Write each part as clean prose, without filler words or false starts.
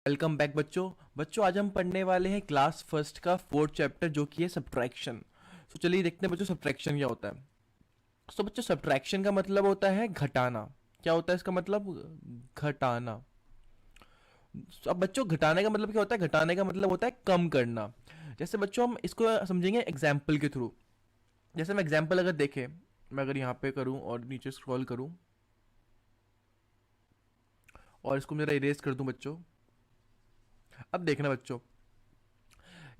Welcome back बच्चों आज हम पढ़ने वाले हैं क्लास फर्स्ट का फोर्थ चैप्टर जो कि है सब्ट्रैक्शन। तो चलिए देखते हैं बच्चों सब्ट्रैक्शन क्या होता है। तो बच्चों सब्ट्रैक्शन का मतलब होता है घटाना। क्या होता है इसका मतलब? घटाना। अब बच्चों घटाने का मतलब क्या होता है? घटाने का मतलब होता है कम करना। जैसे बच्चों हम इसको समझेंगे एग्जाम्पल के थ्रू। जैसे हम एग्जाम्पल अगर देखें, मैं अगर यहाँ पे करूँ और नीचे स्क्रॉल करूँ और इसको मेरा इरेज कर दूं बच्चों। अब देखना बच्चों,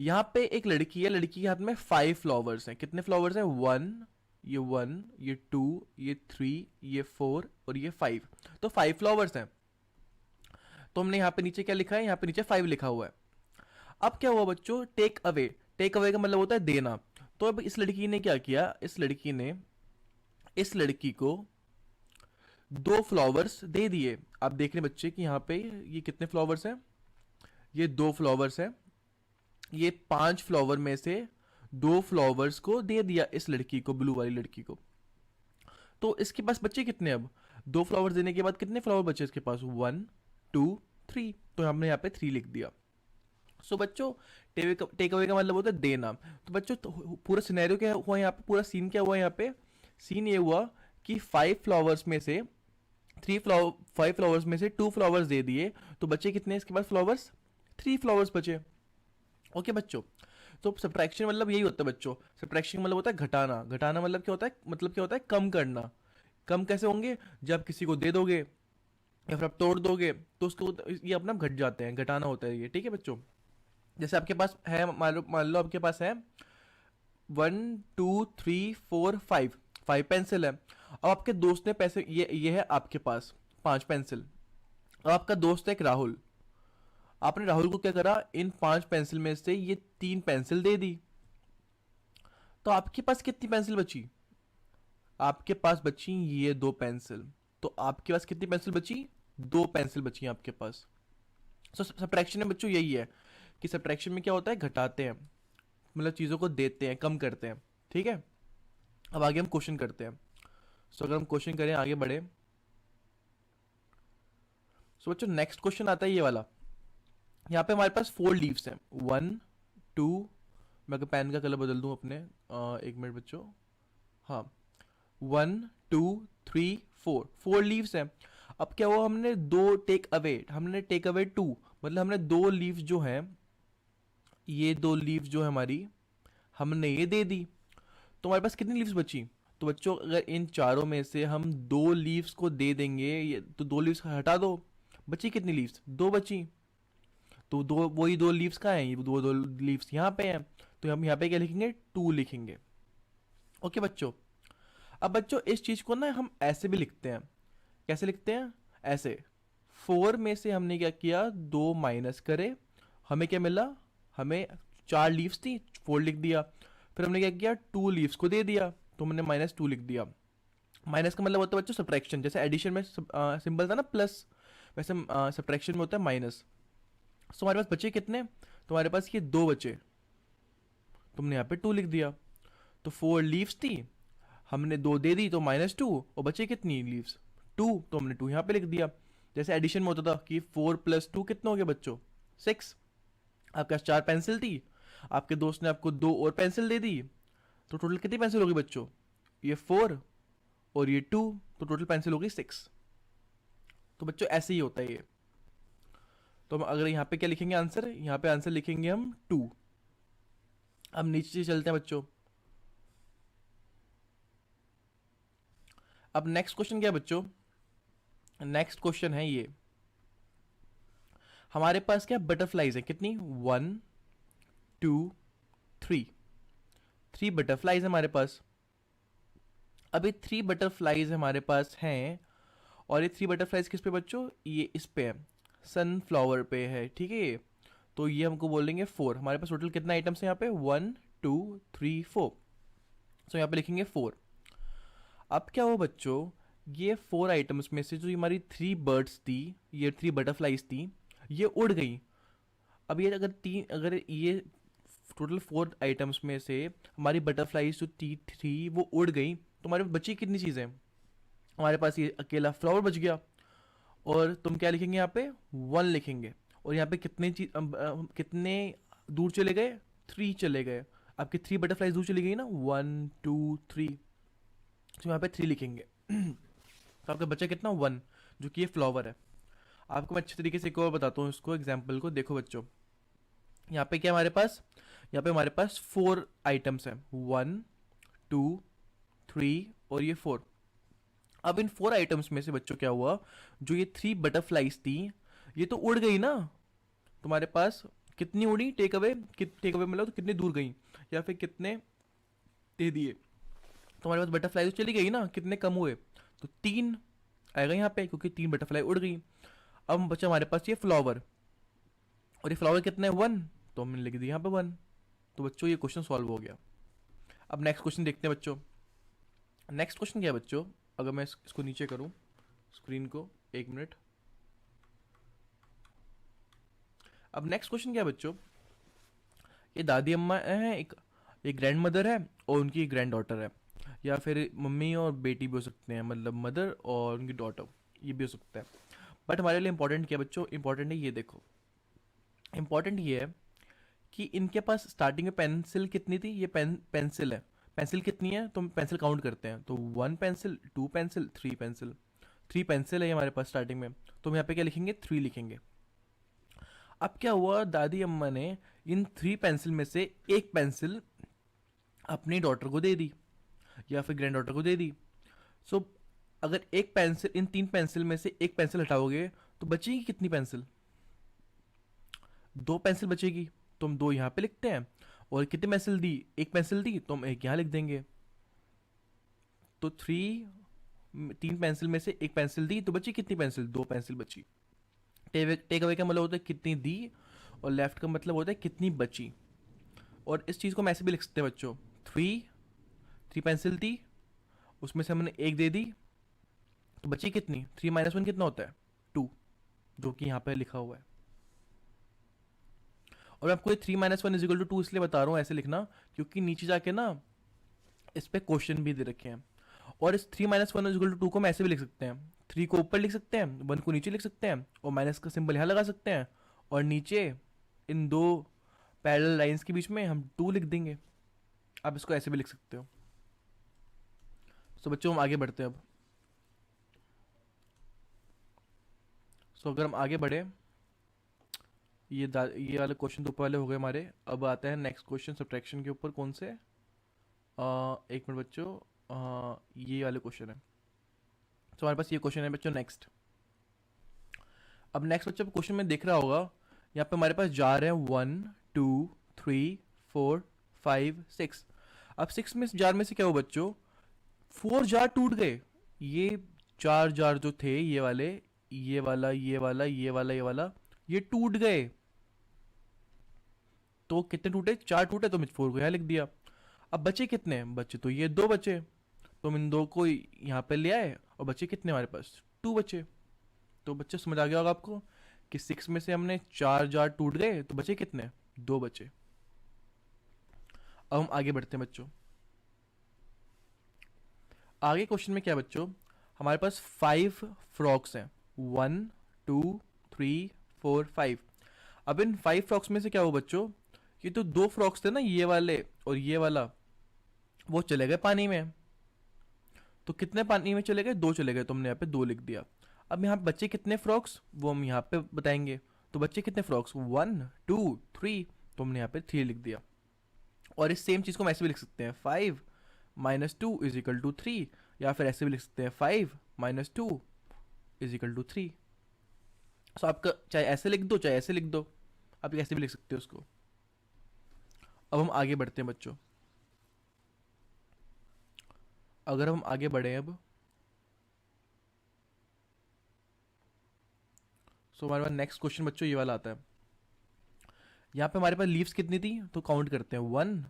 यहाँ पे एक लड़की है, लड़की के हाथ में 5 फ्लावर्स हैं। कितने फ्लावर्स हैं? वन, ये टू, ये थ्री, ये फोर और ये 5। तो 5 फ्लावर्स हैं। तो हमने यहाँ पे नीचे क्या लिखा है? यहाँ पे नीचे 5 लिखा हुआ है। अब क्या हुआ बच्चों? Take away. टेक अवे का मतलब होता है देना। तो अब इस लड़की ने क्या किया? इस लड़की ने इस लड़की को 2 फ्लावर्स दे दिए। आप देख रहे हैं बच्चे कि यहाँ पे ये कितने फ्लावर्स हैं? ये 2 फ्लावर्स हैं। ये 5 फ्लावर में से 2 फ्लावर्स को दे दिया इस लड़की को, ब्लू वाली लड़की को। तो इसके पास बच्चे कितने? अब 2 फ्लावर्स देने के बाद कितने फ्लावर बचे इसके पास? 1, 2, 3। तो हमने यहाँ पे 3 लिख दिया। सो बच्चों, टेक अवे का मतलब होता है देना। तो बच्चों पूरा सिनेरियो क्या हुआ यहाँ पे? पूरा सीन क्या हुआ यहाँ पे? सीन ये हुआ कि 5 फ्लावर्स में से 5 फ्लावर्स में से 2 फ्लावर्स दे दिए। तो बचे कितने इसके पास फ्लावर्स? 3 फ्लावर्स बचे। ओके बच्चों, तो सब्ट्रैक्शन मतलब यही होता है बच्चों। सब्ट्रैक्शन मतलब होता है घटाना। घटाना मतलब क्या होता है? मतलब क्या होता है? कम करना। कम कैसे होंगे? जब किसी को दे दोगे या फिर आप तोड़ दोगे तो उसको ये अपना घट जाते हैं। घटाना होता है ये। ठीक है बच्चों, जैसे आपके पास है, मान लो आपके पास है 1, 2, 3, 4, 5। 5 पेंसिल है। अब आपके दोस्त ने पैसे, ये है आपके पास 5 पेंसिल। अब आपका दोस्त है एक राहुल। आपने राहुल को क्या करा? इन 5 पेंसिल में से ये 3 पेंसिल दे दी। तो आपके पास कितनी पेंसिल बची? आपके पास बची ये 2 पेंसिल। तो आपके पास कितनी पेंसिल बची? 2 पेंसिल बची हैं आपके पास। सो सब्ट्रैक्शन में बच्चों यही है कि सब्ट्रैक्शन में क्या होता है? घटाते हैं, मतलब चीज़ों को देते हैं, कम करते हैं। ठीक है, अब आगे हम क्वेश्चन करते हैं। सो अगर हम क्वेश्चन करें, आगे बढ़े। सो बच्चों नेक्स्ट क्वेश्चन आता है ये वाला। यहाँ पे हमारे पास 4 लीव्स हैं। 1, 2, मैं अगर पेन का कलर बदल दूं अपने, एक मिनट बच्चों। हाँ, 1, 2, 3, 4, 4 लीव्स हैं। अब क्या हुआ? हमने टेक अवे 2, मतलब हमने 2 लीव्स जो हैं, ये 2 लीव्स जो है हमारी, हमने ये दे दी। तो हमारे पास कितनी लीव्स बची? तो बच्चों अगर इन चारों में से हम 2 लीव्स को दे देंगे, ये तो 2 लीव्स हटा दो। बची कितनी लीव्स? 2 बची। तो दो, वही 2 लीव्स कहाँ हैं? ये दो लीव्स यहाँ पे हैं। तो हम यहाँ पे क्या लिखेंगे? 2 लिखेंगे। ओके बच्चों, अब बच्चों इस चीज को ना हम ऐसे भी लिखते हैं। कैसे लिखते हैं? ऐसे। 4 में से हमने क्या किया? 2 माइनस करे, हमें क्या मिला? हमें 4 लीव्स थी, 4 लिख दिया। फिर हमने क्या किया? 2 लीव्स को दे दिया, तो हमने -2 लिख दिया। माइनस का मतलब होता है बच्चों सब्ट्रैक्शन। जैसे एडिशन में सिंबल था ना प्लस, वैसे सब्ट्रैक्शन में होता है माइनस। सो हमारे पास बचे कितने? तुम्हारे पास ये 2 बचे, तुमने यहाँ पे 2 लिख दिया। तो 4 लीव्स थी, हमने 2 दे दी तो -2, और बचे कितनी लीव्स? 2, तो हमने 2 यहाँ पे लिख दिया। जैसे एडिशन में होता था कि 4 + 2 कितना हो गया बच्चों? 6। आपके पास 4 पेंसिल थी, आपके दोस्त ने आपको 2 और पेंसिल दे दी। तो टोटल कितनी पेंसिल होगी बच्चों? ये 4 और ये 2, तो टोटल पेंसिल होगी 6। तो बच्चों ऐसे ही होता है ये। तो हम अगर यहाँ पे क्या लिखेंगे आंसर? यहाँ पे आंसर लिखेंगे हम 2। अब नीचे चलते हैं बच्चों। अब नेक्स्ट क्वेश्चन क्या है बच्चों? नेक्स्ट क्वेश्चन है ये। हमारे पास क्या बटरफ्लाइज है? कितनी? 1, 2, 3। 3 बटरफ्लाइज हमारे पास। अभी 3 बटरफ्लाइज हमारे पास हैं, और ये 3 बटरफ्लाइज किस पे बच्चों? ये इस पे है, सनफ्लावर पे है। ठीक है ये। तो ये हमको बोलेंगे 4। हमारे पास टोटल कितना आइटम्स है यहाँ पे? 1, 2, 3, 4। सो यहाँ पे लिखेंगे 4। अब क्या हो बच्चों? ये 4 आइटम्स में से जो हमारी 3 बर्ड्स थी, ये 3 बटरफ्लाइज थी, ये उड़ गई। अब ये अगर ये टोटल 4 आइटम्स में से हमारी बटरफ्लाइज जो थी वो उड़ गई, तो हमारे पास बची कितनी चीज़ें? हमारे पास ये अकेला फ्लावर बच गया। और तुम क्या लिखेंगे यहाँ पे? 1 लिखेंगे। और यहाँ पे कितने कितने दूर चले गए, 3 चले गए। आपकी 3 बटरफ्लाईज दूर चली गई ना, 1 2 3, तो यहाँ पे 3 लिखेंगे। तो आपका बचा कितना, 1, जो कि ये फ्लावर है। आपको मैं अच्छे तरीके से एक और बताता हूँ इसको, एग्जाम्पल को देखो बच्चों। यहाँ पे क्या हमारे पास, यहाँ पे हमारे पास 4 आइटम्स हैं, 1 2 3 और ये 4। अब इन 4 आइटम्स में से बच्चों क्या हुआ, जो ये 3 बटरफ्लाईज थी ये तो उड़ गई ना। तुम्हारे पास कितनी उड़ी, टेक अवे, टेक अवे मतलब तो कितनी दूर गई, या फिर कितने दे दिए। तुम्हारे पास बटरफ्लाई तो चली गई ना, कितने कम हुए, तो 3 आएगा यहाँ पे, क्योंकि 3 बटरफ्लाई उड़ गई। अब बचा हमारे पास ये फ्लावर, और ये फ्लावर कितने, 1, तो हमने लिख दिया यहाँ पे 1। तो बच्चों ये क्वेश्चन सॉल्व हो गया। अब नेक्स्ट क्वेश्चन देखते हैं बच्चों। नेक्स्ट क्वेश्चन क्या है बच्चों, अगर मैं इसको नीचे करूँ स्क्रीन को, 1 मिनट। अब नेक्स्ट क्वेश्चन क्या है बच्चों, ये दादी अम्मा है, एक ग्रैंड मदर है और उनकी ग्रैंड डॉटर है, या फिर मम्मी और बेटी भी हो सकते हैं, मतलब मदर और उनकी डॉटर, ये भी हो सकता है। बट हमारे लिए इंपॉर्टेंट क्या है बच्चों, इंपॉर्टेंट है ये देखो, इंपॉर्टेंट ये है कि इनके पास स्टार्टिंग में पेंसिल कितनी थी, ये पेंसिल है, पेंसिल कितनी है तो हम पेंसिल काउंट करते हैं, तो 1 पेंसिल, 2 पेंसिल, 3 पेंसिल, 3 पेंसिल है हमारे पास स्टार्टिंग में, तो हम यहाँ पे क्या लिखेंगे, 3 लिखेंगे। अब क्या हुआ, दादी अम्मा ने इन 3 पेंसिल में से एक पेंसिल अपनी डॉटर को दे दी, या फिर ग्रैंड डॉटर को दे दी। सो अगर एक पेंसिल, इन 3 पेंसिल में से एक पेंसिल हटाओगे तो बचेगी कितनी पेंसिल, 2 पेंसिल बचेगी, तो हम 2 यहाँ पे लिखते हैं। और कितनी पेंसिल दी, एक पेंसिल दी, तो हम एक यहाँ लिख देंगे। तो 3 पेंसिल में से एक पेंसिल दी तो बची कितनी पेंसिल, 2 पेंसिल बची। टेक अवे का मतलब होता है कितनी दी, और लेफ्ट का मतलब होता है कितनी बची। और इस चीज़ को हम ऐसे भी लिख सकते हैं बच्चों, 3 पेंसिल थी, उसमें से हमने एक दे दी, तो बची कितनी, 3 - 1 कितना होता है, 2, जो कि यहाँ पे लिखा हुआ है। और मैं आपको ये 3 - 1 = 2 इसलिए बता रहा हूँ ऐसे लिखना, क्योंकि नीचे जाके ना इस पे क्वेश्चन भी दे रखे हैं। और इस 3 - 1 = 2 को हम ऐसे भी लिख सकते हैं, 3 को ऊपर लिख सकते हैं, 1 को नीचे लिख सकते हैं, और माइनस का सिंबल यहाँ लगा सकते हैं, और नीचे इन 2 पैरेलल लाइंस के बीच में हम 2 लिख देंगे। आप इसको ऐसे भी लिख सकते हो। सो बच्चों हम आगे बढ़ते हैं अब। सो अगर हम आगे बढ़े, ये वाले क्वेश्चन तो ऊपर वाले हो गए हमारे। अब आता है नेक्स्ट क्वेश्चन सब्ट्रैक्शन के ऊपर, कौन से, 1 मिनट बच्चों, ये वाले क्वेश्चन है। तो हमारे पास ये क्वेश्चन है बच्चों नेक्स्ट। अब नेक्स्ट बच्चों क्वेश्चन में देख रहा होगा, यहाँ पे हमारे पास जार है 1 2 3 4 5 6। अब 6 में जार में से क्या हो बच्चों, 4 जार टूट गए। ये 4 जार जो थे, ये वाले, ये वाला, ये वाला, ये वाला, ये वाला, ये टूट गए। तो कितने टूटे, 4 टूटे, तो मैंने 4 को यहाँ लिख दिया। अब बचे कितने, बचे तो ये 2 बचे, तो हम इन 2 को यहाँ पे ले आए, और बचे कितने हमारे पास, 2 बचे। तो बच्चे समझ आ गया होगा आपको कि 6 में से हमने 4 जार टूट गए, तो बचे कितने, 2 बचे। अब हम आगे बढ़ते हैं बच्चों। आगे क्वेश्चन में क्या है बच्चों, हमारे पास 5 फ्रॉक्स हैं, 1 2 3 4 5। अब इन 5 फ्रॉक्स में से क्या हो बच्चों, ये तो 2 फ्रॉक्स थे ना, ये वाले और ये वाला, वो चले गए पानी में। तो कितने पानी में चले गए, 2 चले गए, तो हमने यहाँ पे 2 लिख दिया। अब यहाँ बच्चे कितने फ्रॉक्स, वो हम यहाँ पे बताएंगे। तो बच्चे कितने फ्रॉक्स, 1 2 3, तो हमने यहाँ पे 3 लिख दिया। और इस सेम चीज़ को हम ऐसे भी लिख सकते हैं, 5 - 2 = 3, या फिर ऐसे भी लिख सकते हैं 5 - 2 = 3। सो आपका चाहे ऐसे लिख दो चाहे ऐसे लिख दो, आप ऐसे भी लिख सकते हो उसको। अब हम आगे बढ़ते हैं बच्चों। अगर हम आगे बढ़े अब, सो हमारे पास नेक्स्ट क्वेश्चन बच्चों ये वाला आता है। यहाँ पे हमारे पास लीव्स कितनी थी, तो काउंट करते हैं, 1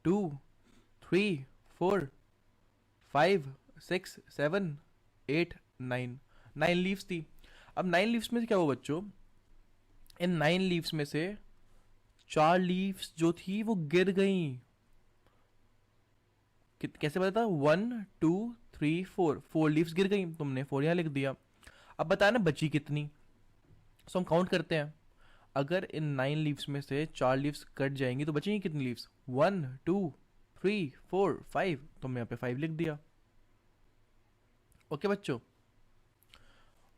2 3 4 5 6 7 8 9, 9 लीव्स थी। अब 9 लीव्स में से क्या हुआ बच्चों, इन 9 लीव्स में से 4 लीव्स जो थी वो गिर गई। कैसे पता था, 1 2 3 4 लीव्स गिर गई, तुमने 4 यहाँ लिख दिया। अब बताना बची कितनी, सो हम काउंट करते हैं। अगर इन 9 लीव्स में से 4 लीव्स कट जाएंगी तो बचेंगी कितनी लीव्स? 1 2 3 4 5, तो मैं यहाँ पे 5 लिख दिया। ओके बच्चों,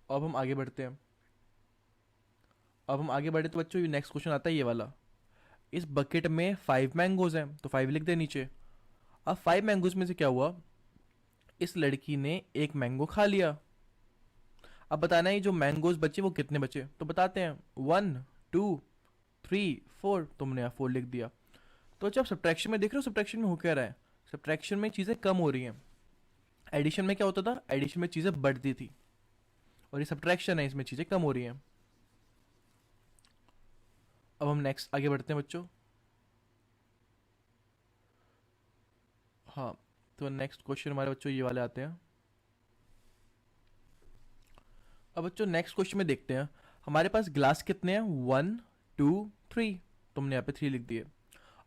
अब हम आगे बढ़ते हैं। अब हम आगे बढ़े तो बच्चों ये नेक्स्ट क्वेश्चन आता है ये वाला। इस बकेट में 5 मैंगोज हैं, तो 5 लिख दे नीचे। अब 5 मैंगोज में से क्या हुआ, इस लड़की ने एक मैंगो खा लिया। अब बताना है जो मैंगोज बचे वो कितने बचे, तो बताते हैं 1 2 3 4, तुमने यहाँ 4 लिख दिया। तो जब सब्ट्रैक्शन में देख रहे हो, सब्ट्रैक्शन में हो क्या रहा है, सब्ट्रैक्शन में चीज़ें कम हो रही हैं। एडिशन में क्या होता था, एडिशन में चीज़ें बढ़ती थी, और ये सब्ट्रैक्शन है, इसमें चीज़ें कम हो रही हैं। अब हम नेक्स्ट आगे बढ़ते हैं बच्चों। हाँ, तो नेक्स्ट क्वेश्चन हमारे बच्चों ये वाले आते हैं। अब बच्चों नेक्स्ट क्वेश्चन में देखते हैं हमारे पास ग्लास कितने हैं, 1 2 3, तुमने यहाँ पे 3 लिख दिए।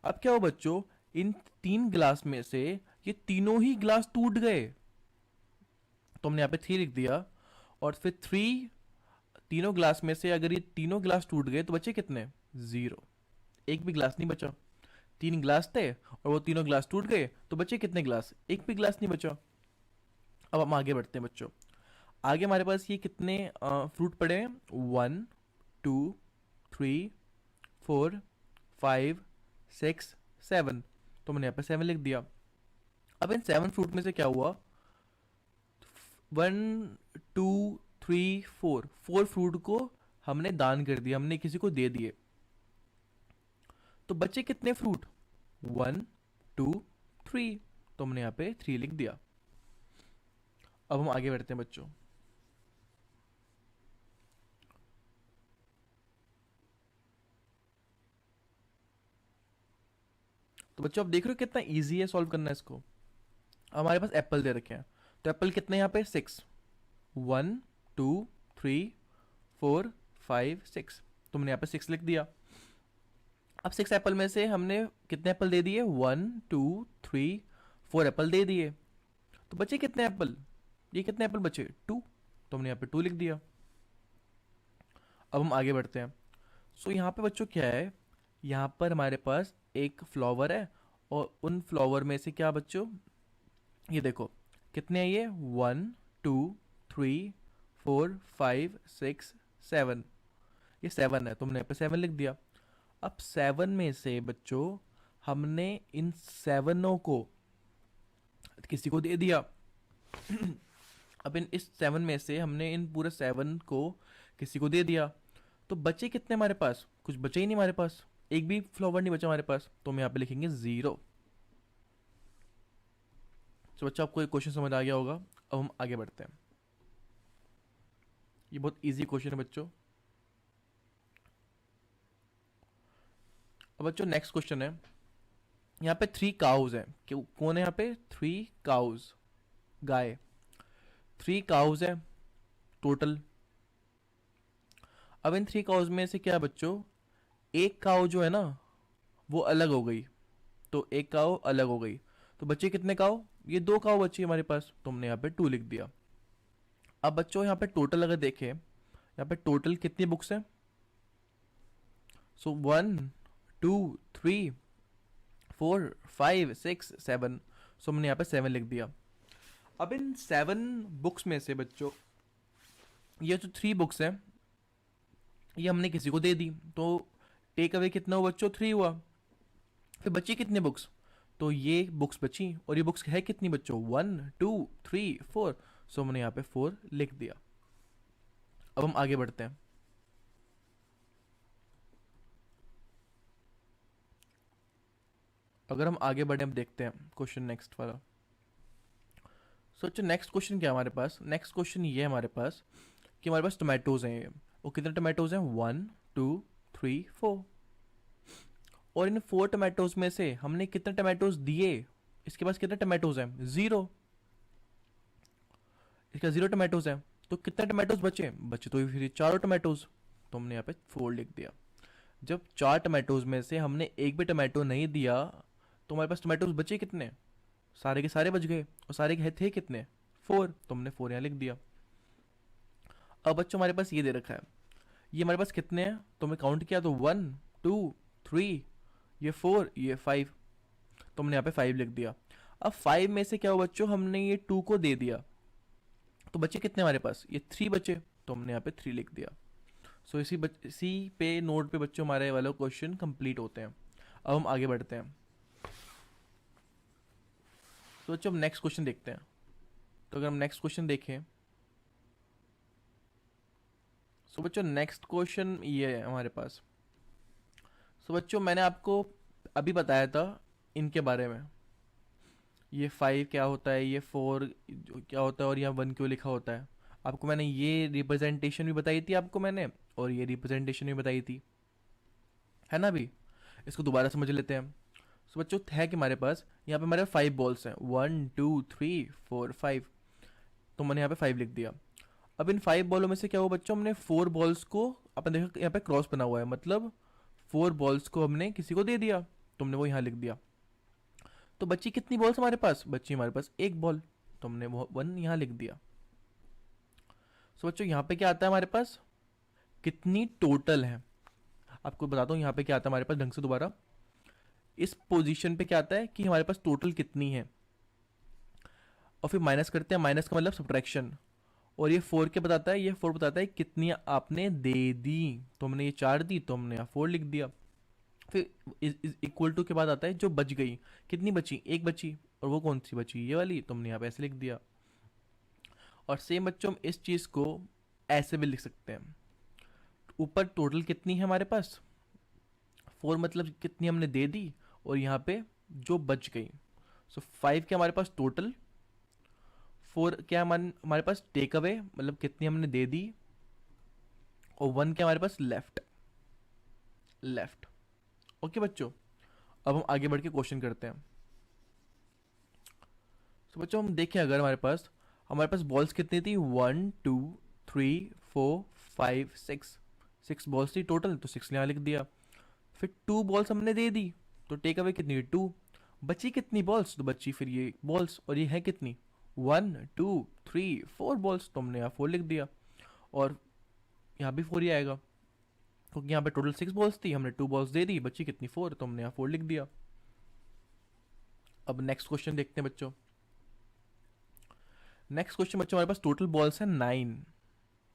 अब क्या हो बच्चों, इन 3 ग्लास में से ये तीनों ही ग्लास टूट गए, तुमने यहाँ पे 3 लिख दिया। और फिर 3, तीनों ग्लास में से अगर ये तीनों ग्लास टूट गए तो बचे कितने, 0, एक भी ग्लास नहीं बचा। 3 ग्लास थे और वो तीनों ग्लास टूट गए, तो बचे कितने ग्लास, एक भी ग्लास नहीं बचा। अब हम आगे बढ़ते हैं बच्चों। आगे हमारे पास ये कितने फ्रूट पड़े हैं, 1 2 3 4 5 6 7, तो मैंने यहाँ पे 7 लिख दिया। अब इन 7 फ्रूट में से क्या हुआ, 1 2 3 4, 4 फ्रूट को हमने दान कर दिया, हमने किसी को दे दिए। तो बचे कितने फ्रूट, 1 2 3, तो हमने यहाँ पे 3 लिख दिया। अब हम आगे बढ़ते हैं बच्चों। तो बच्चों आप देख रहे हो कितना इजी है सॉल्व करना इसको। अब हमारे पास एप्पल दे रखे हैं, तो एप्पल कितने यहाँ पे, 6, 1 2 3 4 5 6, तुमने यहाँ पे 6 लिख दिया। अब 6 एप्पल में से हमने कितने एप्पल दे दिए, 1 2 3 4 एप्पल दे दिए, तो बचे कितने एप्पल, ये कितने एप्पल बचे, 2, तो हमने यहाँ पे 2 लिख दिया। अब हम आगे बढ़ते हैं। सो यहाँ पे बच्चों क्या है, यहाँ पर हमारे पास एक फ्लावर है, और उन फ्लावर में से क्या बच्चों, ये देखो कितने हैं ये, 1 2 3 4 5 6 7, ये 7 है, तुमने यहाँ पे 7 लिख दिया। अब 7 में से बच्चों हमने इन 7 को किसी को दे दिया। अब इस 7 में से हमने इन पूरे 7 को किसी को दे दिया, तो बचे कितने हमारे पास, कुछ बचे ही नहीं हमारे पास, एक भी फ्लावर नहीं बचा हमारे पास, तो हम यहाँ पे लिखेंगे 0। तो बच्चों आपको एक क्वेश्चन समझ आ गया होगा। अब हम आगे बढ़ते हैं। ये बहुत इजी क्वेश्चन है बच्चों। अब बच्चों नेक्स्ट क्वेश्चन है, यहाँ पे 3 काउज हैं, क्यों कौन है यहाँ पे, 3 काउज, गाय, 3 काउज है टोटल। अब इन 3 काउज में से क्या है बच्चों, एक काउ जो है ना वो अलग हो गई, तो एक काउ अलग हो गई, तो बच्चे कितने काउ, ये 2 काउ बची हमारे पास, तो हमने यहाँ पे 2 लिख दिया। अब बच्चों यहाँ पे टोटल अगर देखें, यहाँ पे टोटल कितनी बुक्स हैं, सो 1 2 3 4 5 6 7, सो हमने यहाँ पे 7 लिख दिया। अब इन 7 बुक्स में से बच्चों ये जो 3 बुक्स हैं ये हमने किसी को दे दी, तो टेक अवे कितना हुआ बच्चों, 3 हुआ। फिर बची कितनी बुक्स, तो ये बुक्स बची, और ये बुक्स है कितनी बच्चों, 1 2 3 4, सो हमने यहाँ पे 4 लिख दिया। अब हम आगे बढ़ते हैं। अगर हम आगे बढ़े, हम देखते हैं क्वेश्चन नेक्स्ट वाला। सोचो नेक्स्ट क्वेश्चन क्या है हमारे पास, नेक्स्ट क्वेश्चन ये है हमारे पास कि हमारे पास टोमेटोज हैं, ये वो कितने टोमेटोज हैं, 1 2 3 4, और इन 4 टोमेटोज में से हमने कितने टोमेटोज दिए, इसके पास कितने टोमेटोज हैं, 0, इसका 0 टोमेटोज है, तो कितने टोमेटोज बचे, बचे तो फिर 4 टोमेटोज, तो हमने यहाँ पे 4 लिख दिया। जब 4 टोमेटोज में से हमने एक भी टोमेटो नहीं दिया, तो हमारे पास टोमेटोज बचे कितने, सारे के सारे बच गए, और सारे के थे कितने, 4, तो हमने 4 यहाँ लिख दिया। अब बच्चों हमारे पास ये दे रखा है, ये हमारे पास कितने हैं, तो हमने काउंट किया तो 1 2 3, ये 4, ये 5, तो हमने यहाँ पे 5 लिख दिया। अब 5 में से क्या हुआ बच्चों, हमने ये 2 को दे दिया, तो बच्चे कितने हमारे पास, ये 3 बचे, तो हमने यहाँ पे 3 लिख दिया। सो इसी पे नोट पे बच्चों हमारे वाले क्वेश्चन कंप्लीट होते हैं। अब हम आगे बढ़ते हैं। तो बच्चों हम नेक्स्ट क्वेश्चन देखते हैं। तो अगर हम नेक्स्ट क्वेश्चन देखें, सो बच्चों नेक्स्ट क्वेश्चन ये है हमारे पास। सो बच्चों मैंने आपको अभी बताया था इनके बारे में, ये 5 क्या होता है, ये 4 क्या होता है, और यहाँ 1 क्यों लिखा होता है। आपको मैंने ये रिप्रेजेंटेशन भी बताई थी आपको मैंने, और ये रिप्रेजेंटेशन भी बताई थी, है ना। अभी इसको दोबारा समझ लेते हैं। सो बच्चों है कि हमारे पास यहाँ पे हमारे 5 बॉल्स हैं, 1 2 3 4 5, तो मैंने यहाँ पे 5 लिख दिया। अब इन 5 बॉलों में से क्या हुआ बच्चों, हमने 4 बॉल्स को, अपन देखो यहाँ पे क्रॉस बना हुआ है, मतलब 4 बॉल्स को हमने किसी को दे दिया, तो हमने वो यहाँ लिख दिया। तो बच्ची कितनी बॉल्स हमारे पास, बच्ची हमारे पास एक बॉल, तो हमने वो 1 यहाँ लिख दिया। सो बच्चों यहाँ पे क्या आता है हमारे पास, कितनी टोटल है। आपको बताता हूँ यहाँ पे क्या आता है हमारे पास, ढंग से दोबारा इस पोजीशन पे क्या आता है कि हमारे पास टोटल कितनी है, और फिर माइनस करते हैं, माइनस का मतलब सब्ट्रैक्शन, और ये 4 क्या बताता है, ये 4 बताता है कितनी आपने दे दी, तो हमने ये 4 दी, तो हमने यहाँ 4 लिख दिया। फिर इक्वल टू के बाद आता है जो बच गई, कितनी बची, एक बची, और वो कौन सी बची, ये वाली, तो हमने यहाँ पे ऐसे लिख दिया। और सेम बच्चों हम इस चीज़ को ऐसे भी लिख सकते हैं, ऊपर टोटल कितनी है हमारे पास, 4 मतलब कितनी हमने दे दी, और यहाँ पे जो बच गई। सो 5 क्या हमारे पास टोटल, 4 क्या हमारे पास टेक अवे, मतलब कितनी हमने दे दी, और 1 क्या हमारे पास लेफ्ट। लेफ्ट ओके बच्चों, अब हम आगे बढ़ के क्वेश्चन करते हैं। तो बच्चों हम देखें, अगर हमारे पास बॉल्स कितनी थी, 1 2 3 4 5 6, 6 बॉल्स थी टोटल, तो 6 यहाँ लिख दिया। फिर 2 बॉल्स हमने दे दी, तो टेक अवे कितनी, 2, बची कितनी बॉल्स, तो बची फिर ये बॉल्स, और ये है कितनी, 1 2 3 4 बॉल्स, तो हमने यहाँ 4 लिख दिया। और यहाँ भी 4 ही आएगा, क्योंकि यहाँ पे टोटल 6 बॉल्स थी, हमने 2 बॉल्स दे दी, बची कितनी 4, तो हमने यहाँ 4 लिख दिया। अब नेक्स्ट क्वेश्चन देखते हैं बच्चों। नेक्स्ट क्वेश्चन बच्चों, हमारे पास टोटल बॉल्स है 9,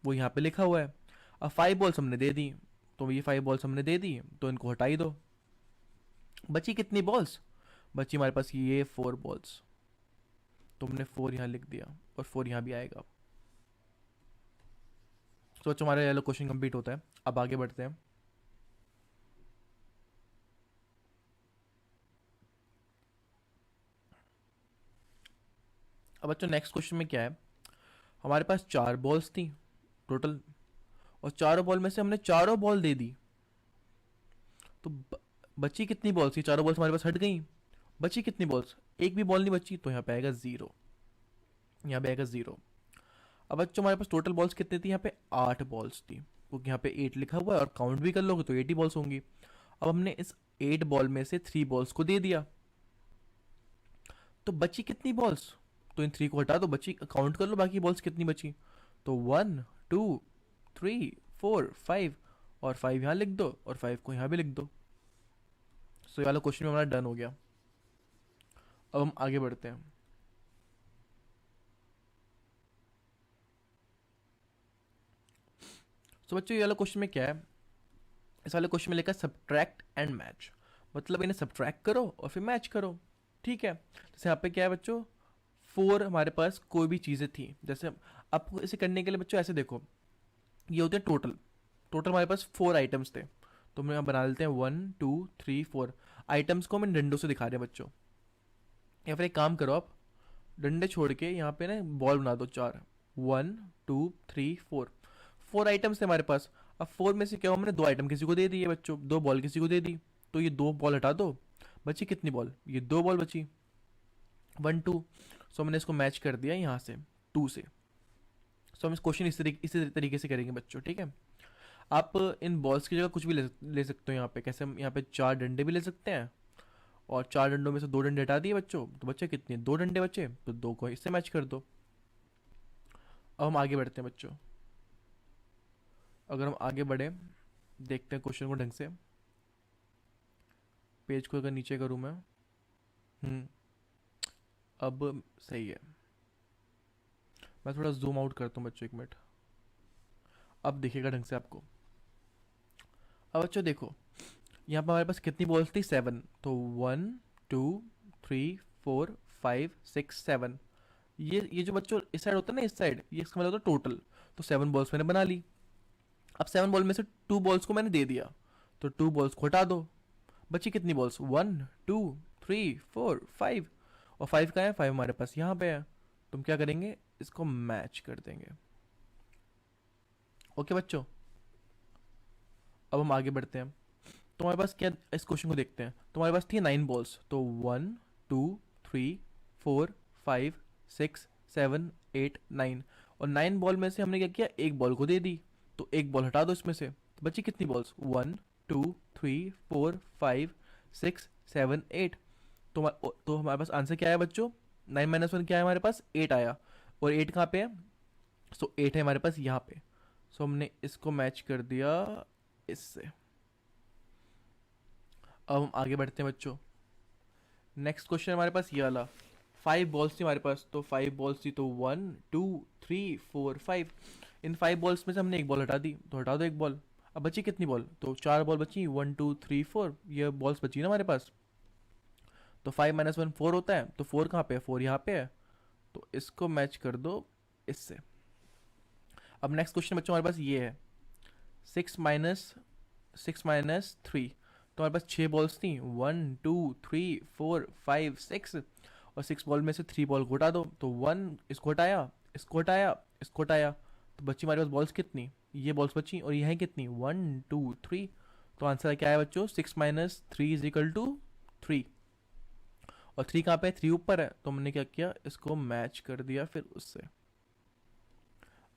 वो यहाँ पे लिखा हुआ है। अब 5 बॉल्स हमने दे दी, तो ये 5 बॉल्स हमने दे दी, तो इनको हटा ही दो। बची कितनी बॉल्स, बची हमारे पास ये 4 बॉल्स, तो हमने 4 यहाँ लिख दिया, और 4 यहाँ भी आएगा। तो बच्चों हमारा ये क्वेश्चन कंप्लीट होता है। अब आगे बढ़ते हैं। अब बच्चों नेक्स्ट क्वेश्चन में क्या है, हमारे पास 4 बॉल्स थी टोटल, और चारों बॉल में से हमने चारों बॉल दे दी, तो बची कितनी बॉल्स थी, चारों बॉल्स हमारे पास हट गई, बची कितनी बॉल्स, एक भी बॉल नहीं बची, तो यहाँ पे आएगा 0, यहाँ पे आएगा 0। अब बच्चों हमारे पास टोटल बॉल्स कितनी थी, यहाँ पे 8 बॉल्स थी, क्योंकि यहाँ पे 8 लिखा हुआ है, और काउंट भी कर लोगे तो 8 ही बॉल्स होंगी। अब हमने इस 8 बॉल में से 3 बॉल्स को दे दिया, तो बची कितनी बॉल्स, तो इन 3 को हटा दो, बची काउंट कर लो बाकी बॉल्स कितनी बची, तो 1 2 3 4 5, और 5 यहाँ लिख दो, और 5 को यहाँ भी लिख दो। सो ये वाला क्वेश्चन हमारा डन हो गया। अब हम आगे बढ़ते हैं। सो बच्चों ये वाला क्वेश्चन में क्या है, इस वाले क्वेश्चन में लिखा सब्ट्रैक्ट एंड मैच, मतलब इन्हें सब्ट्रैक्ट करो और फिर मैच करो, ठीक है। जैसे यहाँ पे क्या है बच्चों, 4 हमारे पास कोई भी चीज़ें थी, जैसे आपको इसे करने के लिए बच्चों ऐसे देखो, ये होते हैं टोटल, टोटल हमारे पास 4 आइटम्स थे, तो हम यहाँ बना लेते हैं 1 2 3 4 आइटम्स को हम इन डंडों से दिखा रहे हैं बच्चों। या फिर एक काम करो, आप डंडे छोड़ के यहाँ पे ना बॉल बना दो 4, 1 2 3 4, 4 आइटम्स थे हमारे पास। अब 4 में से क्या हुआ, हमने 2 आइटम किसी को दे दिए बच्चों, 2 बॉल किसी को दे दी, तो ये 2 बॉल हटा दो, बची कितनी बॉल, ये 2 बॉल बची, 1 2। सो हमने इसको मैच कर दिया यहाँ से 2 से। सो हम इस क्वेश्चन इसी तरीके से करेंगे बच्चों, ठीक है। आप इन बॉल्स की जगह कुछ भी ले सकते हो यहाँ पे, कैसे हम यहाँ पे 4 डंडे भी ले सकते हैं, और 4 डंडों में से 2 डंडे हटा दिए बच्चों, तो बच्चे कितने, 2 डंडे बचे, तो 2 को इससे मैच कर दो। अब हम आगे बढ़ते हैं बच्चों। अगर हम आगे बढ़े, देखते हैं क्वेश्चन को ढंग से। पेज को अगर नीचे करूँ मैं, अब सही है। मैं थोड़ा जूम आउट करता हूँ बच्चों, 1 मिनट। अब दिखेगा ढंग से आपको। अब बच्चों देखो, यहाँ पर हमारे पास कितनी बॉल्स थी? 7। तो 1 2 3 4 5 6 7। ये जो बच्चों इस साइड होता है ना, इस साइड, ये इसका मतलब होता है टोटल। तो 7 बॉल्स मैंने बना ली। अब 7 बॉल में से 2 बॉल्स को मैंने दे दिया, तो 2 बॉल्स को हटा दो। बची कितनी बॉल्स? 1 2 3 4 5। और 5 कहाँ है? 5 हमारे पास यहाँ पे है। तुम क्या करेंगे? इसको मैच कर देंगे। ओके बच्चों, अब हम आगे बढ़ते हैं। तुम्हारे पास क्या, इस क्वेश्चन को देखते हैं। तुम्हारे पास थी 9 बॉल्स, तो 1 2 3 4 5 6 7 8 9। और 9 बॉल में से हमने क्या किया? एक बॉल को दे दी, तो एक बॉल हटा दो इसमें से। तो बची कितनी बॉल्स? 1 2 3 4 5 6 7 8। तो हमारे पास आंसर क्या आया बच्चों? 9 - 1 क्या है हमारे पास? 8 आया। और 8 कहाँ पे है? सो 8 है हमारे पास यहाँ पे। सो हमने इसको मैच कर दिया इससे। अब हम आगे बढ़ते हैं बच्चों। नेक्स्ट क्वेश्चन हमारे पास ये वाला। 5 बॉल्स थी हमारे पास, तो 5 बॉल्स थी, तो 1 2 3 4 5। इन 5 बॉल्स में से हमने एक बॉल हटा दी, तो हटा दो एक बॉल। अब बची कितनी बॉल? तो 4 बॉल बची, 1 2 3 4। ये बॉल्स बची ना हमारे पास। तो 5 - 1 4 होता है, तो 4 कहाँ पे है? 4 यहाँ पे है। तो इसको मैच कर दो इससे। अब नेक्स्ट क्वेश्चन बच्चों हमारे पास ये है। 6 - 3। तो हमारे पास 6 बॉल्स थी, 1 2 3 4 5 6। और 6 बॉल में से 3 बॉल को हटा दो, तो 1 इसको हटाया, इसको हटाया, इसको हटाया। तो बची हमारे पास बॉल्स कितनी? ये बॉल्स बची, और ये है कितनी? 1 2 3। तो आंसर क्या है बच्चों? 6 - 3 इज इक्वल टू 3। और 3 कहाँ पे है? 3 ऊपर है, तो हमने क्या किया? इसको मैच कर दिया फिर उससे।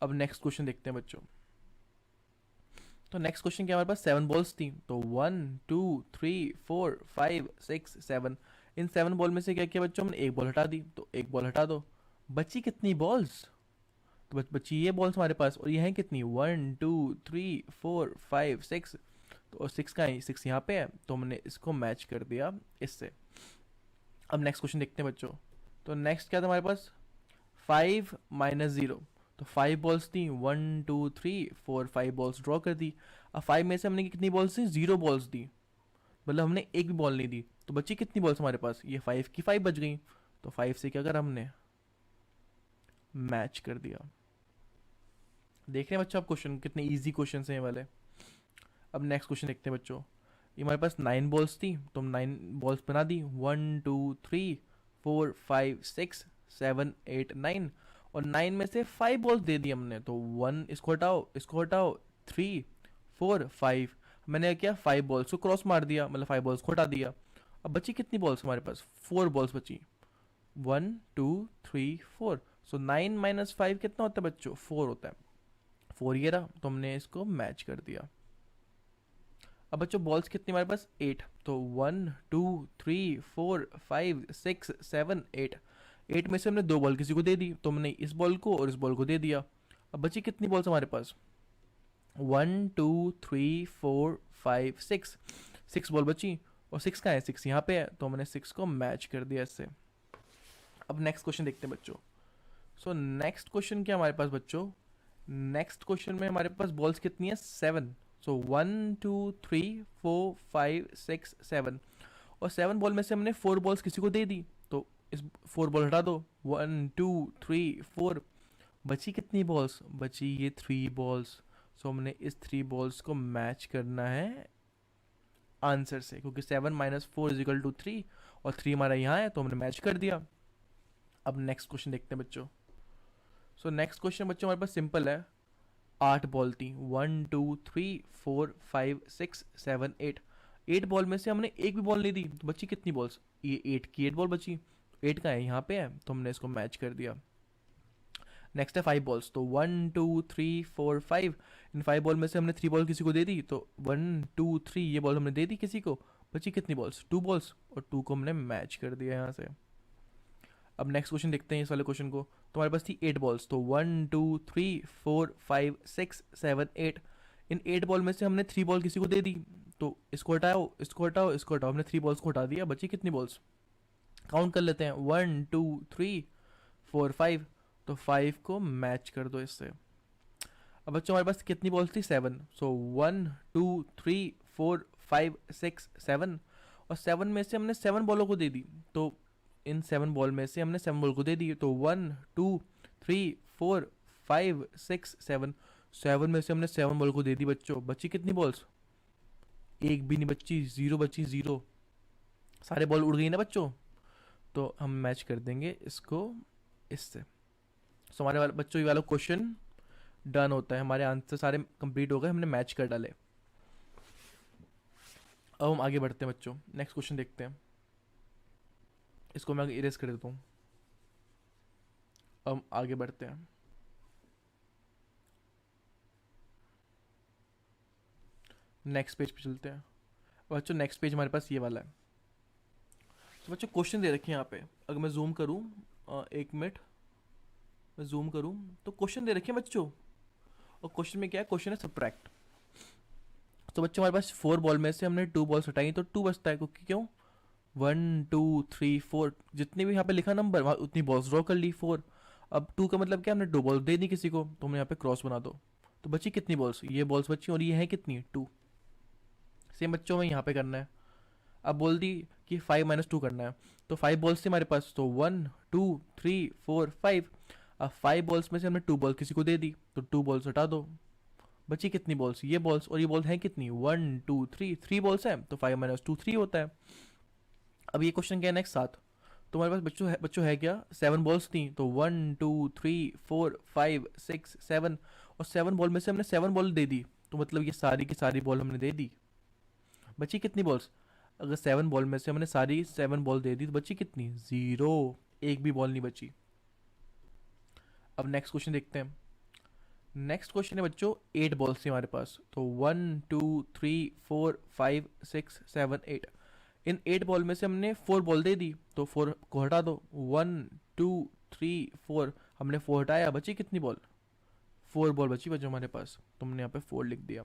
अब नेक्स्ट क्वेश्चन देखते हैं बच्चों। तो नेक्स्ट क्वेश्चन क्या, हमारे पास 7 बॉल्स थी, तो 1 2 3 4 5 6 7। इन 7 बॉल में से क्या किया बच्चों? हमने एक बॉल हटा दी, तो एक बॉल हटा दो। बची कितनी बॉल्स? तो बची ये बॉल्स हमारे पास, और ये हैं कितनी? 1 2 3 4 5 6। तो और 6 का है? 6 यहाँ पे है, तो हमने इसको मैच कर दिया इससे। अब नेक्स्ट क्वेश्चन देखते हैं बच्चों। तो नेक्स्ट क्या था हमारे पास? 5 - 0। तो 5 बॉल्स थी, 1 2 3 4 5 बॉल्स ड्रॉ कर दी। अब 5 में से हमने कितनी बॉल्स थी? 0 बॉल्स दी, मतलब हमने एक भी बॉल नहीं दी। तो बची कितनी बॉल्स हमारे पास? ये 5 की 5 बच गई। तो 5 से क्या करा हमने? मैच कर दिया। देख रहे हैं बच्चों आप क्वेश्चन, कितने इजी क्वेश्चन हैं ये वाले। अब नेक्स्ट क्वेश्चन देखते हैं बच्चों। ये हमारे पास 9 बॉल्स थी, तो हम 9 बॉल्स बना दी, 1 2 3 4 5 6 7 8 9। और 9 में से 5 बॉल्स दे दी हमने, तो 1 इसको हटाओ, इसको हटाओ, 3 4 5। मैंने क्या किया? 5 बॉल्स को क्रॉस मार दिया, मतलब 5 बॉल्स को हटा दिया। अब बची कितनी बॉल्स हमारे पास? 4 बॉल्स बची, 1 2 3 4। सो 9 - 5 कितना होता है बच्चों? 4 होता है। 4 ये रहा, तो हमने इसको मैच कर दिया। अब बच्चों बॉल्स कितनी हमारे पास? 8। तो 1 2 3 4 5 6 7 8। 8 में से हमने 2 बॉल किसी को दे दी, तो हमने इस बॉल को और इस बॉल को दे दिया। अब बची कितनी बॉल्स हमारे पास? 1 2 3 4 5 6। 6 बॉल बची, और 6 कहाँ है? 6 यहाँ पे है, तो हमने 6 को मैच कर दिया इससे। अब नेक्स्ट क्वेश्चन देखते हैं बच्चों। सो नेक्स्ट क्वेश्चन क्या हमारे पास बच्चों? नेक्स्ट क्वेश्चन में हमारे पास बॉल्स कितनी है? 7। सो 1 2 3 4 5 6 7। और 7 बॉल में से हमने 4 बॉल्स किसी को दे दी, तो इस 4 बॉल हटा दो, 1 2 3 4। बची कितनी बॉल्स? बची ये 3 बॉल्स। सो हमने इस 3 बॉल्स को मैच करना है आंसर से, क्योंकि 7 - 4 इज इक्वल टू 3। और 3 हमारा यहाँ है, तो हमने मैच कर दिया। अब नेक्स्ट क्वेश्चन देखते हैं बच्चों। सो नेक्स्ट क्वेश्चन बच्चों हमारे पास सिंपल है। 8 बॉल थी, 1 2 3 4 5 6 7 8। 8 बॉल में से हमने एक भी बॉल नहीं दी, तो बची कितनी बॉल्स? ये 8 की 8 बॉल बची। 8 का है? यहाँ पे है, तो हमने इसको मैच कर दिया। नेक्स्ट है 5 बॉल्स, तो 1 2 3 4 5। इन 5 बॉल में से हमने 3 बॉल किसी को दे दी, तो 1 2 3 ये बॉल हमने दे दी किसी को। बची कितनी बॉल्स? 2 बॉल्स, और 2 को हमने मैच कर दिया यहाँ से। अब नेक्स्ट क्वेश्चन देखते हैं इस वाले क्वेश्चन को। तो हमारे पास थी 8 बॉल्स, तो 1 2 3 4 5 6 7 8। इन 8 बॉल में से हमने 3 बॉल किसी को दे दी, तो इसको हटाओ, इसको हटाओ, इसको हटाओ, हमने 3 बॉल्स को हटा दिया, बची कितनी बॉल्स? काउंट कर लेते हैं, 1 2 3 4 5, तो 5 को मैच कर दो इससे। अब बच्चों हमारे पास कितनी बॉल्स थी? 7। सो 1 2 3 4 5 6 7, और 7 में से हमने 7 बॉलों को दे दी, तो इन 7 बॉल में से हमने 7 बॉल को दे दी, तो 1 2 3 4 5 6 7, 7 में से हमने 7 बॉल को दे दी बच्चों, बची कितनी बॉल्स? एक भी नहीं बची, जीरो बची, जीरो। सारे बॉल उड़ गई ना बच्चों, तो हम मैच कर देंगे इसको इससे। सो हमारे वाला बच्चों ये वाला क्वेश्चन डन होता है, हमारे आंसर सारे कंप्लीट हो गए, हमने मैच कर डाले। अब हम आगे बढ़ते हैं बच्चों, नेक्स्ट क्वेश्चन देखते हैं। इसको मैं इरेज कर देता हूँ। अब हम आगे बढ़ते हैं। नेक्स्ट पेज पे चलते हैं बच्चों। नेक्स्ट पेज हमारे पास ये वाला है। तो बच्चों क्वेश्चन दे रखे हैं यहाँ पे, अगर मैं जूम करूँ, एक मिनट, मैं जूम करूँ तो क्वेश्चन दे रखे हैं बच्चों, और क्वेश्चन में क्या है? क्वेश्चन है सब्ट्रैक्ट। तो बच्चों हमारे पास 4 बॉल में से हमने 2 बॉल्स हटाई, तो 2 बचता है, क्योंकि क्यों? 1 2 3 4, जितने भी यहाँ पे लिखा नंबर वहाँ उतनी बॉल्स ड्रॉ कर ली, 4। अब 2 का मतलब क्या? हमने 2 बॉल दे दी किसी को, तो हमने यहाँ पे क्रॉस बना दो, तो बची कितनी बॉल्स? ये बॉल्स बची, और ये है कितनी? 2। सेम बच्चों में यहाँ पे करना है। अब बोल दी कि 5 - 2 करना है, तो 5 बॉल्स थी हमारे पास, तो 1 2 3 4 5। अब 5 बॉल्स में से हमने 2 बॉल किसी को दे दी, तो 2 बॉल्स हटा दो, बची कितनी बॉल्स? ये बॉल्स, और ये बॉल है कितनी? 1 2 3, 3 बॉल्स हैं, तो 5 - 2 3 होता है। अब ये क्वेश्चन क्या है नेक्स्ट? 7। तो हमारे पास बच्चों है क्या? 7 बॉल्स थी, तो 1 2 3 4 5 6 7, और 7 बॉल में से हमने 7 बॉल दे दी, तो मतलब ये सारी की सारी बॉल हमने दे दी, बची कितनी बॉल्स? अगर 7 बॉल में से हमने सारी 7 बॉल दे दी, तो बची कितनी? 0, एक भी बॉल नहीं बची। अब नेक्स्ट क्वेश्चन देखते हैं। नेक्स्ट क्वेश्चन है बच्चों, 8 बॉल्स थी हमारे पास, तो 1 2 3 4 5 6 7 8। इन 8 बॉल में से हमने 4 बॉल दे दी, तो 4 को हटा दो, 1 2 3 4, हमने 4 हटाया, बची कितनी बॉल? 4 बॉल बची बच्चों हमारे पास, तो हमने यहाँ पे 4 लिख दिया।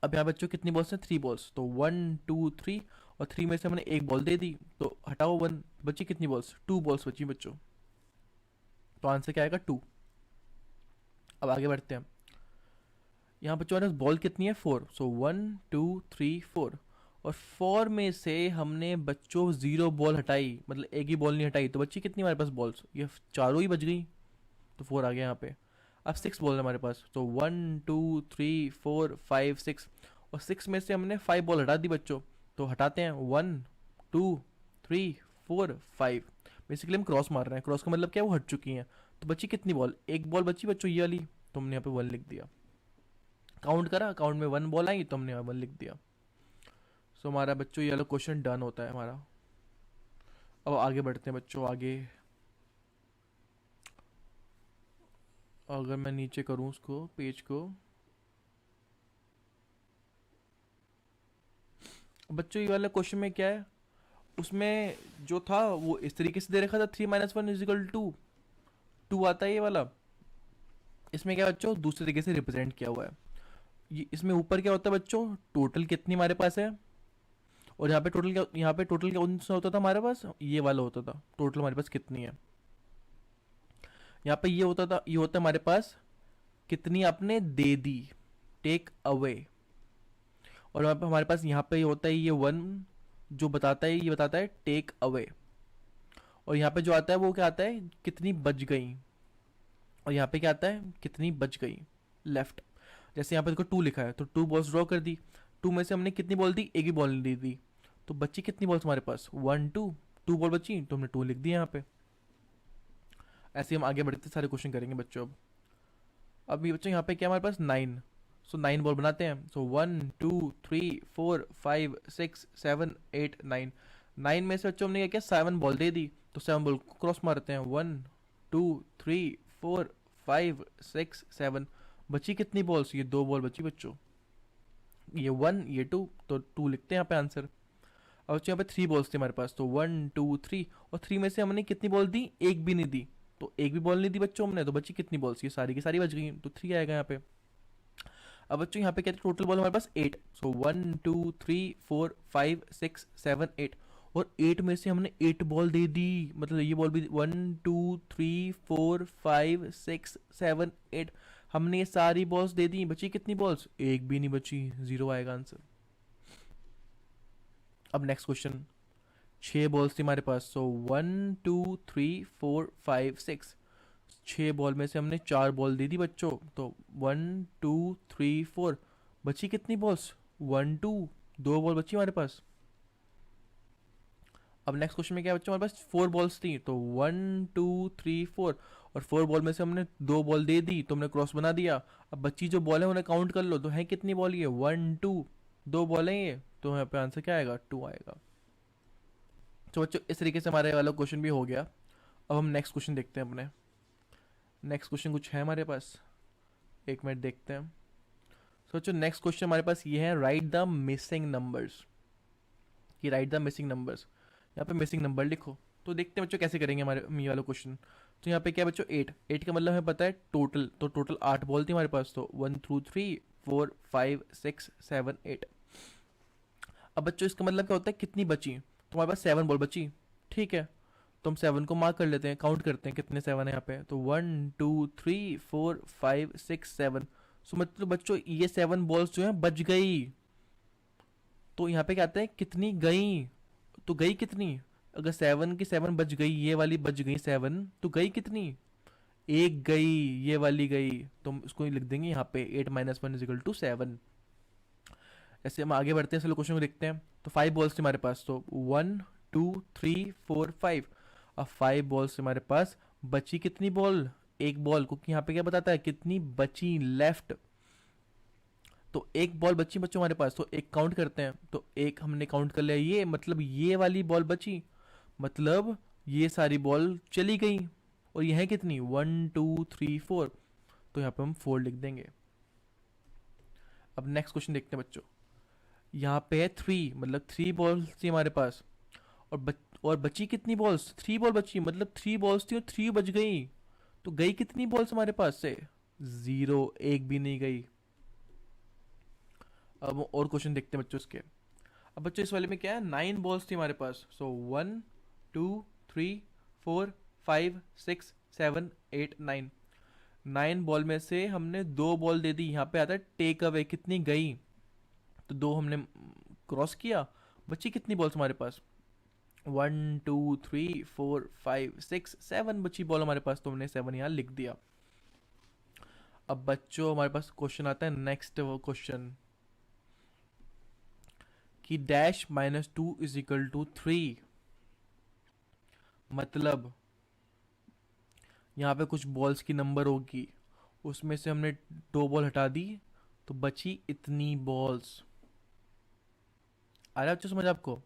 अब यहाँ बच्चों कितनी बॉल्स हैं? 3 बॉल्स, तो 1 2 3, और 3 में से हमने एक बॉल दे दी, तो हटाओ 1, बची कितनी बॉल्स? 2 बॉल्स बची बच्चों, तो आंसर क्या आएगा? 2। अब आगे बढ़ते हैं। यहाँ बच्चों हमारे पास बॉल कितनी है? 4। सो 1 2 3 4, और 4 में से हमने बच्चों 0 बॉल हटाई, मतलब एक ही बॉल नहीं हटाई, तो बच्ची कितनी हमारे पास बॉल्स? ये चारों ही बच गई, तो 4 आ गया यहाँ पे। अब 6 बॉल है हमारे पास, तो 1 2 3 4 5 6, और 6 में से हमने 5 बॉल हटा दी बच्चों, तो हटाते हैं, 1 2 3 4 5। बेसिकली हम क्रॉस मार रहे हैं, क्रॉस का मतलब क्या है? वो हट चुकी हैं, तो बची कितनी बॉल? एक बॉल बची बच्चों, ये वाली, तो हमने यहाँ पे 1 लिख दिया। काउंट करा, अकाउंट में 1 बॉल आई, तो हमने यहाँ 1 लिख दिया। सो हमारा बच्चों ये वाला क्वेश्चन डन होता है हमारा। अब आगे बढ़ते हैं बच्चों। आगे अगर मैं नीचे करूँ उसको, पेज को, बच्चों ये वाला क्वेश्चन में क्या है? उसमें जो था वो इस तरीके से दे रखा था, 3 - 1 = 2, 2 आता है ये वाला। इसमें क्या बच्चों? दूसरे तरीके से रिप्रेजेंट किया हुआ है। ये इसमें ऊपर क्या होता है बच्चों? टोटल कितनी हमारे पास है, और यहाँ पे टोटल क्या कौन सा होता था हमारे पास? ये वाला होता था, टोटल हमारे पास कितनी है। यहाँ पे ये होता था, ये होता है हमारे पास कितनी आपने दे दी, टेक अवे। और वहाँ पे हमारे पास यहाँ पे ये होता है, ये 1 जो बताता है, ये बताता है टेक अवे। और यहाँ पे जो आता है वो क्या आता है? कितनी बच गई। और यहाँ पे क्या आता है? कितनी बच गई, लेफ्ट। जैसे यहाँ पे देखो 2 लिखा है, तो 2 बॉल्स ड्रॉ कर दी, 2 में से हमने कितनी बॉल दी? एक ही बॉल नहीं दी, तो बची कितनी बॉल्स हमारे पास? 1 2, 2 बॉल बची, तो हमने 2 लिख दिया यहाँ पे। ऐसे हम आगे बढ़ते सारे क्वेश्चन करेंगे बच्चों। अब ये बच्चों यहाँ पे क्या हमारे पास? 9। सो 9 बॉल बनाते हैं, सो 1 2 3 4 5 6 7 8 9। 9 में से बच्चों हमने क्या किया? 7 बॉल दे दी, तो 7 बॉल को क्रॉस मारते हैं, 1 2 3 4 5 6 7। बची कितनी बॉल्स? ये 2 बॉल बची बच्चों, ये 1 ये 2, तो 2 लिखते हैं यहाँ पे आंसर। अब बच्चों यहाँ पे 3 बॉल्स थी हमारे पास, तो 1 2 3, और 3 में से हमने कितनी बॉल दी? एक भी नहीं दी, तो एक भी बॉल नहीं दी बच्चों हमने, तो बची कितनी बॉल्स? ये सारी की सारी बच गई, तो 3 आएगा यहाँ पे। अब बच्चों यहाँ पे कहते हैं टोटल बॉल हमारे पास 8, सो 1 2 3 4 5 6 7 8, और 8 में से हमने 8 बॉल दे दी, मतलब ये बॉल भी 1 2 3 4 5 6 7 8, हमने ये सारी बॉल्स दे दी। बची कितनी बॉल्स? एक भी नहीं बची, 0 आएगा आंसर। अब नेक्स्ट क्वेश्चन, 6 बॉल्स थी हमारे पास, सो 1 2 3 4 5 6, 6 बॉल में से हमने 4 बॉल दे दी बच्चों, तो 1 2 3 4, बची कितनी बॉल्स? 1 2, 2 बॉल बची हमारे पास। अब नेक्स्ट क्वेश्चन में क्या है बच्चों, हमारे पास 4 बॉल्स थी, तो 1 2 3 4, और 4 बॉल में से हमने 2 बॉल दे दी, तो हमने क्रॉस बना दिया। अब बच्ची जो बॉल है उन्हें काउंट कर लो, तो है कितनी बॉल? ये 1 2, 2 बॉल है ये, तो यहाँ पे आंसर क्या आएगा? 2 आएगा। तो बच्चों इस तरीके से हमारे वाला क्वेश्चन भी हो गया। अब हम नेक्स्ट क्वेश्चन देखते हैं अपने। नेक्स्ट क्वेश्चन कुछ है हमारे पास, एक मिनट देखते हैं। सो बच्चों नेक्स्ट क्वेश्चन हमारे पास ये है, राइट द मिसिंग नंबर्स, कि राइट द मिसिंग नंबर्स, यहाँ पे मिसिंग नंबर लिखो। तो देखते हैं बच्चों कैसे करेंगे हमारे ये वाला क्वेश्चन। तो यहाँ पे क्या है बच्चों, 8, 8 का मतलब हमें पता है टोटल, तो टोटल 8 बॉल थी हमारे पास, तो 1 2 3 4 5 6 7 8। अब बच्चों इसका मतलब क्या होता है, कितनी बची? तो हमारे पास 7 बॉल बची, ठीक है, तो हम 7 को मार्क कर लेते हैं, काउंट करते हैं कितने 7 है यहाँ पे, तो 1 2 3 4 5 6 7। सो मतलब बच्चों ये 7 बॉल्स जो है बच गई। तो यहाँ पे क्या आता है, कितनी गई, तो गई कितनी? अगर 7 की 7 बच गई, ये वाली बच गई 7, तो गई कितनी? एक गई, ये वाली गई, तो हम उसको लिख देंगे यहाँ पे 8 - 1 = 7। ऐसे हम आगे बढ़ते हैं, चलो क्वेश्चन को देखते हैं। तो 5 बॉल्स थे हमारे पास, तो 1 2 3 4 5। अब 5 बॉल्स हमारे पास, बची कितनी बॉल? एक बॉल, क्योंकि यहाँ पे क्या बताता है कितनी बची लेफ्ट, तो एक बॉल बची बच्चों हमारे पास, तो एक काउंट करते हैं, तो एक हमने काउंट कर लिया, ये मतलब ये वाली बॉल बची, मतलब ये सारी बॉल चली गई, और ये है कितनी? 1 2 3 4, तो यहाँ पे हम 4 लिख देंगे। अब नेक्स्ट क्वेश्चन देखते हैं बच्चों। यहाँ पे है 3, मतलब 3 बॉल्स थी हमारे पास, और बची कितनी बॉल्स? 3 बॉल बची, मतलब 3 बॉल्स थी और 3 बच गई, तो गई कितनी बॉल्स हमारे पास से? 0, एक भी नहीं गई। अब और क्वेश्चन देखते हैं बच्चों इसके। अब बच्चों इस वाले में क्या है, 9 बॉल्स थी हमारे पास, सो 1 2 3 4 5 6 7 8 9, 9 बॉल में से हमने 2 बॉल दे दी, यहाँ पे आता है टेक अवे, कितनी गई, तो 2 हमने क्रॉस किया, बची कितनी बॉल्स हमारे पास? 1 2 3 4 5 6 7 बची बॉल हमारे पास, तो हमने 7 यहाँ लिख दिया। अब बच्चों हमारे पास क्वेश्चन आता है नेक्स्ट क्वेश्चन, कि डैश -2 = 3, मतलब यहाँ पे कुछ बॉल्स की नंबर होगी, उसमें से हमने 2 बॉल हटा दी, तो बची इतनी बॉल्स। आ रहा है बच्चों समझ आपको?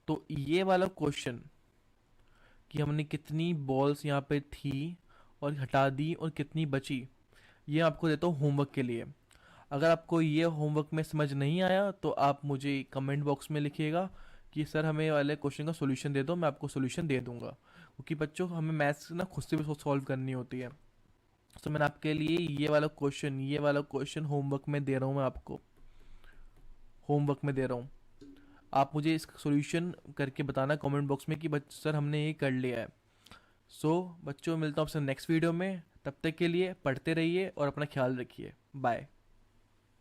तो ये वाला क्वेश्चन, कि हमने कितनी बॉल्स यहाँ पे थी और हटा दी और कितनी बची, ये आपको देता हूँ होमवर्क के लिए। अगर आपको ये होमवर्क में समझ नहीं आया, तो आप मुझे कमेंट बॉक्स में लिखिएगा कि सर हमें वाले क्वेश्चन का सॉल्यूशन दे दो, मैं आपको सॉल्यूशन दे दूंगा, क्योंकि बच्चों हमें मैथ्स ना खुद से भी सॉल्व करनी होती है। तो मैंने आपके लिए ये वाला क्वेश्चन होमवर्क में दे रहा हूँ, मैं आपको होमवर्क में दे रहा हूँ। आप मुझे इसका सॉल्यूशन करके बताना कमेंट बॉक्स में कि सर हमने ये कर लिया है। बच्चों मिलता हूँ आपसे नेक्स्ट वीडियो में, तब तक के लिए पढ़ते रहिए और अपना ख्याल रखिए। बाय।